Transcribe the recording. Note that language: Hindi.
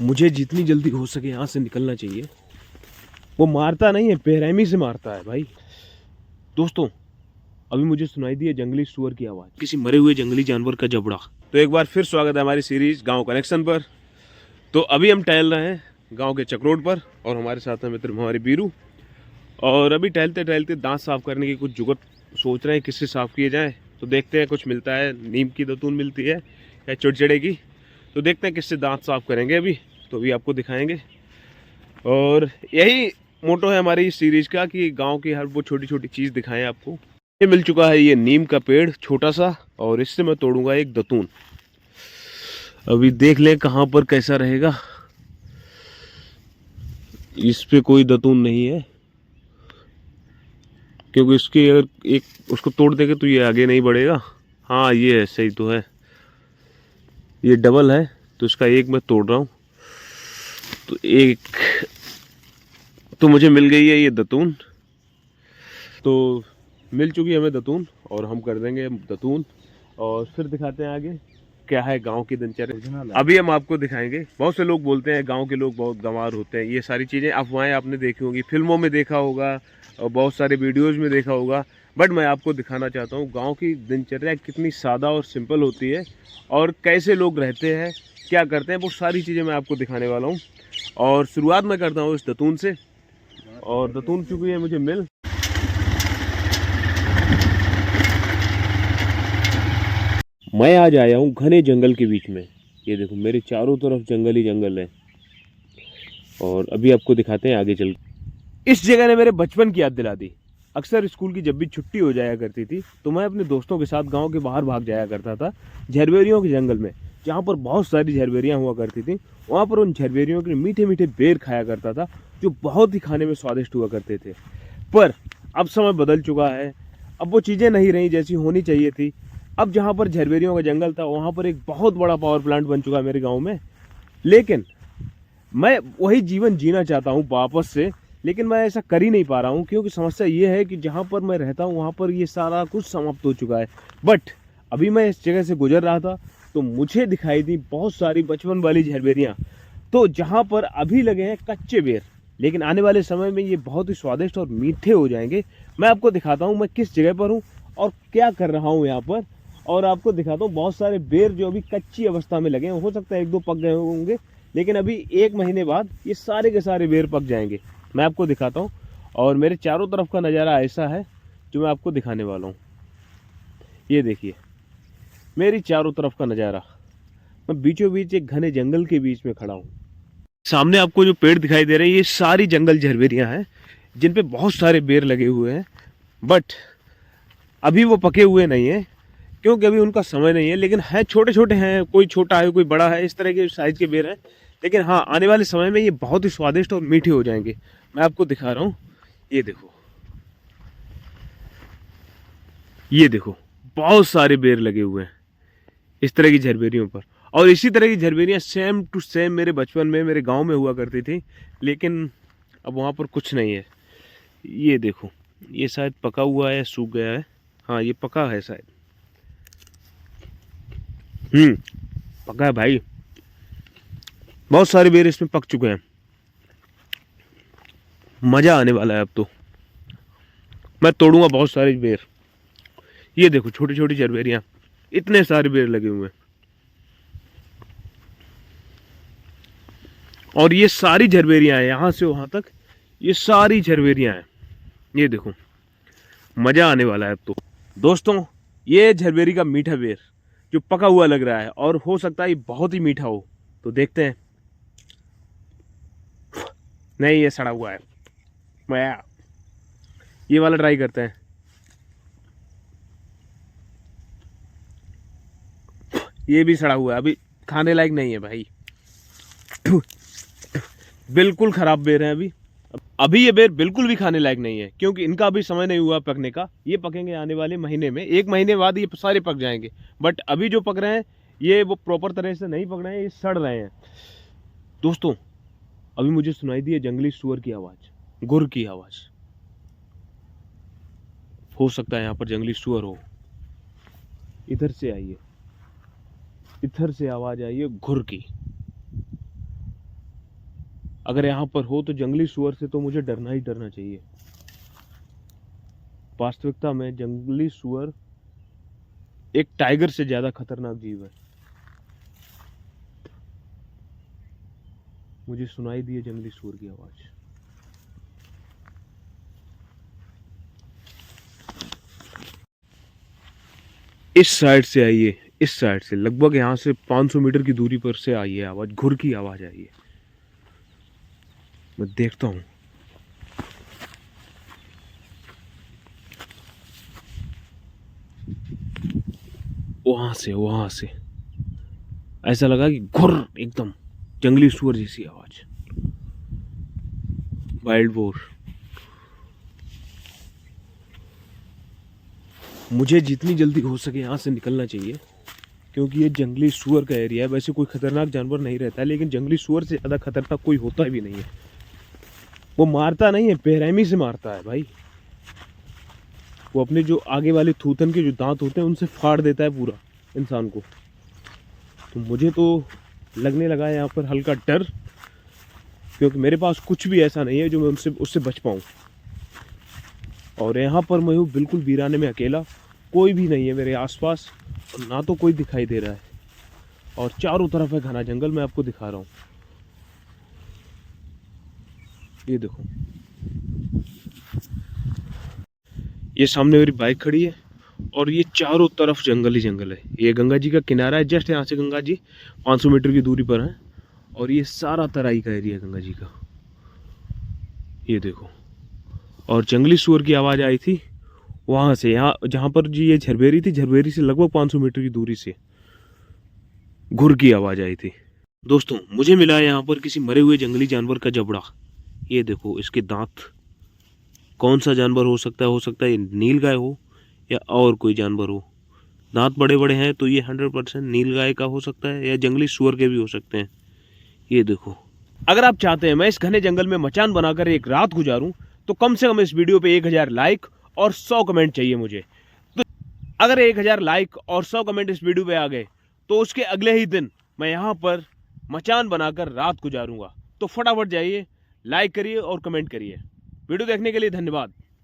मुझे जितनी जल्दी हो सके यहाँ से निकलना चाहिए। वो मारता नहीं है, बेरहमी से मारता है भाई। दोस्तों, अभी मुझे सुनाई दी है जंगली सुअर की आवाज़, किसी मरे हुए जंगली जानवर का जबड़ा। तो एक बार फिर स्वागत है हमारी सीरीज गांव कनेक्शन पर। तो अभी हम टहल रहे हैं गांव के चक रोड पर और हमारे साथ है मित्र हमारे बीरू। और अभी टहलते टहलते दांत साफ करने की कुछ जुगत सोच रहे हैं किससे साफ किए जाए। तो देखते हैं, कुछ मिलता है, नीम की दतून मिलती है या चिड़चिड़े की। तो देखते हैं किससे दांत साफ करेंगे अभी। तो अभी आपको दिखाएंगे। और यही मोटो है हमारी इस सीरीज का कि गांव की हर वो छोटी छोटी चीज़ दिखाएं आपको। ये मिल चुका है ये नीम का पेड़ छोटा सा, और इससे मैं तोड़ूंगा एक दतून। अभी देख लें कहाँ पर कैसा रहेगा। इस पे कोई दतून नहीं है, क्योंकि इसकी अगर एक उसको तोड़ देंगे तो ये आगे नहीं बढ़ेगा। हाँ, ये है, सही तो है, ये डबल है। तो इसका एक मैं तोड़ रहा हूँ। तो एक तो मुझे मिल गई है ये दतून। तो मिल चुकी है हमें दतून और हम कर देंगे दतून और फिर दिखाते हैं आगे क्या है गांव की दिनचर्या। अभी हम आपको दिखाएंगे। बहुत से लोग बोलते हैं गांव के लोग बहुत गंवार होते हैं, ये सारी चीज़ें अफवाहें आपने देखी होंगी, फिल्मों में देखा होगा और बहुत सारे वीडियोज़ में देखा होगा। बट मैं आपको दिखाना चाहता हूँ गाँव की दिनचर्या कितनी सादा और सिंपल होती है और कैसे लोग रहते हैं, क्या करते हैं, वो सारी चीज़ें मैं आपको दिखाने वाला हूँ। और शुरुआत मैं करता हूँ इस दतून से। और दतून चुकी है मुझे मिल। मैं आज आया हूँ घने जंगल के बीच में। ये देखो मेरे चारों तरफ जंगल ही जंगल है। और अभी आपको दिखाते हैं आगे चल। इस जगह ने मेरे बचपन की याद दिला दी। अक्सर स्कूल की जब भी छुट्टी हो जाया करती थी तो मैं अपने दोस्तों के साथ गांव के बाहर भाग जाया करता था झरबेरियों के जंगल में, जहाँ पर बहुत सारी झरबेरियाँ हुआ करती थी। वहाँ पर उन झरबेरियों के मीठे मीठे बेर खाया करता था, जो बहुत ही खाने में स्वादिष्ट हुआ करते थे। पर अब समय बदल चुका है, अब वो चीज़ें नहीं रही जैसी होनी चाहिए थी। अब जहाँ पर झरबेरियों का जंगल था वहाँ पर एक बहुत बड़ा पावर प्लांट बन चुका है मेरे गाँव में। लेकिन मैं वही जीवन जीना चाहता हूँ वापस से, लेकिन मैं ऐसा कर ही नहीं पा रहा हूँ, क्योंकि समस्या ये है कि जहाँ पर मैं रहता हूँ वहाँ पर ये सारा कुछ समाप्त हो चुका है। बट अभी मैं इस जगह से गुजर रहा था तो मुझे दिखाई दी बहुत सारी बचपन वाली झरबेरियाँ, तो जहाँ पर अभी लगे हैं कच्चे बेर, लेकिन आने वाले समय में ये बहुत ही स्वादिष्ट और मीठे हो जाएंगे। मैं आपको दिखाता हूँ मैं किस जगह पर हूँ और क्या कर रहा हूँ यहाँ पर। और आपको दिखाता हूँ बहुत सारे बेर जो अभी कच्ची अवस्था में लगे हैं, हो सकता है एक दो पक गए होंगे, लेकिन अभी 1 महीने बाद ये सारे के सारे बेर पक जाएंगे। मैं आपको दिखाता हूँ। और मेरे चारों तरफ का नज़ारा ऐसा है जो मैं आपको दिखाने वाला हूँ। ये देखिए मेरी चारों तरफ का नज़ारा। मैं बीचों बीच एक घने जंगल के बीच में खड़ा हूँ। सामने आपको जो पेड़ दिखाई दे रहे हैं ये सारी जंगल झरबेरियाँ हैं, जिन पे बहुत सारे बेर लगे हुए हैं। बट अभी वो पके हुए नहीं हैं, क्योंकि अभी उनका समय नहीं है। लेकिन है, छोटे छोटे हैं, कोई छोटा है कोई बड़ा है, इस तरह के साइज के बेर हैं। लेकिन हाँ, आने वाले समय में ये बहुत ही स्वादिष्ट और मीठे हो जाएंगे। मैं आपको दिखा रहा हूँ, ये देखो, ये देखो बहुत सारे बेर लगे हुए हैं इस तरह की झरबेरियों पर। और इसी तरह की झरबेरियाँ सेम टू सेम मेरे बचपन में मेरे गांव में हुआ करती थी, लेकिन अब वहाँ पर कुछ नहीं है। ये देखो, ये शायद पका हुआ है या सूख गया है। हाँ, ये पका है शायद। पका है भाई, बहुत सारे बेर इसमें पक चुके हैं। मज़ा आने वाला है अब तो। मैं तोड़ूंगा बहुत सारे बेर। ये देखो छोटी छोटी झरबेरियाँ, इतने सारे बेर लगे हुए हैं। और ये सारी झरबेरियाँ हैं, यहाँ से वहाँ तक ये सारी झरबेरियाँ हैं। ये देखो, मज़ा आने वाला है अब तो। दोस्तों, ये झरबेरी का मीठा बेर जो पका हुआ लग रहा है, और हो सकता है ये बहुत ही मीठा हो। तो देखते हैं। नहीं, ये सड़ा हुआ है। मैं ये वाला ट्राई करते हैं। ये भी सड़ा हुआ है, अभी खाने लायक नहीं है भाई। बिल्कुल खराब बेर है अभी। अभी ये बेर बिल्कुल भी खाने लायक नहीं है, क्योंकि इनका अभी समय नहीं हुआ पकने का। ये पकेंगे आने वाले महीने में, 1 महीने बाद ये सारे पक जाएंगे। बट अभी जो पक रहे हैं ये वो प्रॉपर तरह से नहीं पक रहे हैं, ये सड़ रहे हैं। दोस्तों, अभी मुझे सुनाई दी है जंगली सुअर की आवाज़, गुर की आवाज़। हो सकता है यहाँ पर जंगली सुअर हो। इधर से आइए, इधर से आवाज़ आई है घुर की। अगर यहाँ पर हो तो जंगली सुअर से तो मुझे डरना ही डरना चाहिए। वास्तविकता में जंगली सुअर एक टाइगर से ज्यादा खतरनाक जीव है। मुझे सुनाई दी है जंगली सुअर की आवाज। इस साइड से आई है, इस साइड से लगभग यहाँ से 500 मीटर की दूरी पर से आई है आवाज, घुर की आवाज आई है। मैं देखता हूं। वहां से ऐसा लगा कि घुर, एकदम जंगली सुअर जैसी आवाज, वाइल्ड बोर। मुझे जितनी जल्दी हो सके यहाँ से निकलना चाहिए, क्योंकि ये जंगली सुअर का एरिया है। वैसे कोई खतरनाक जानवर नहीं रहता है, लेकिन जंगली सुअर से ज़्यादा खतरनाक कोई होता भी नहीं है। वो मारता नहीं है, बेरहमी से मारता है भाई। वो अपने जो आगे वाले थूथन के जो दांत होते हैं उनसे फाड़ देता है पूरा इंसान को। तो मुझे तो लगने लगा है यहाँ पर हल्का डर, क्योंकि मेरे पास कुछ भी ऐसा नहीं है जो मैं उससे बच पाऊँ। और यहाँ पर मैं हूँ बिल्कुल वीराने में, अकेला, कोई भी नहीं है मेरे आसपास, और ना तो कोई दिखाई दे रहा है। और चारों तरफ है घना जंगल। मैं आपको दिखा रहा हूँ, ये देखो, ये सामने मेरी बाइक खड़ी है और ये चारों तरफ जंगल ही जंगल है। ये गंगा जी का किनारा है, जस्ट यहाँ से गंगा जी 500 मीटर की दूरी पर है। और ये सारा तराई का एरिया है गंगा जी का, ये देखो। और जंगली सुअर की आवाज़ आई थी वहाँ से, यहाँ जहाँ पर जी ये झरबेरी थी, झरबेरी से लगभग 500 मीटर की दूरी से घुर की आवाज़ आई थी। दोस्तों, मुझे मिला है यहाँ पर किसी मरे हुए जंगली जानवर का जबड़ा। ये देखो इसके दांत। कौन सा जानवर हो सकता है नीलगाय हो या और कोई जानवर हो। दांत बड़े बड़े हैं तो ये 100% नीलगाय का हो सकता है, या जंगली सुअर के भी हो सकते हैं। ये देखो, अगर आप चाहते हैं मैं इस घने जंगल में मचान बनाकर एक रात गुजारूं, तो कम से कम इस वीडियो पे 1000 लाइक और 100 कमेंट चाहिए मुझे। तो अगर 1000 लाइक और 100 कमेंट इस वीडियो पे आ गए तो उसके अगले ही दिन मैं यहाँ पर मचान बनाकर रात गुजारूंगा। तो फटाफट जाइए, लाइक करिए और कमेंट करिए। वीडियो देखने के लिए धन्यवाद।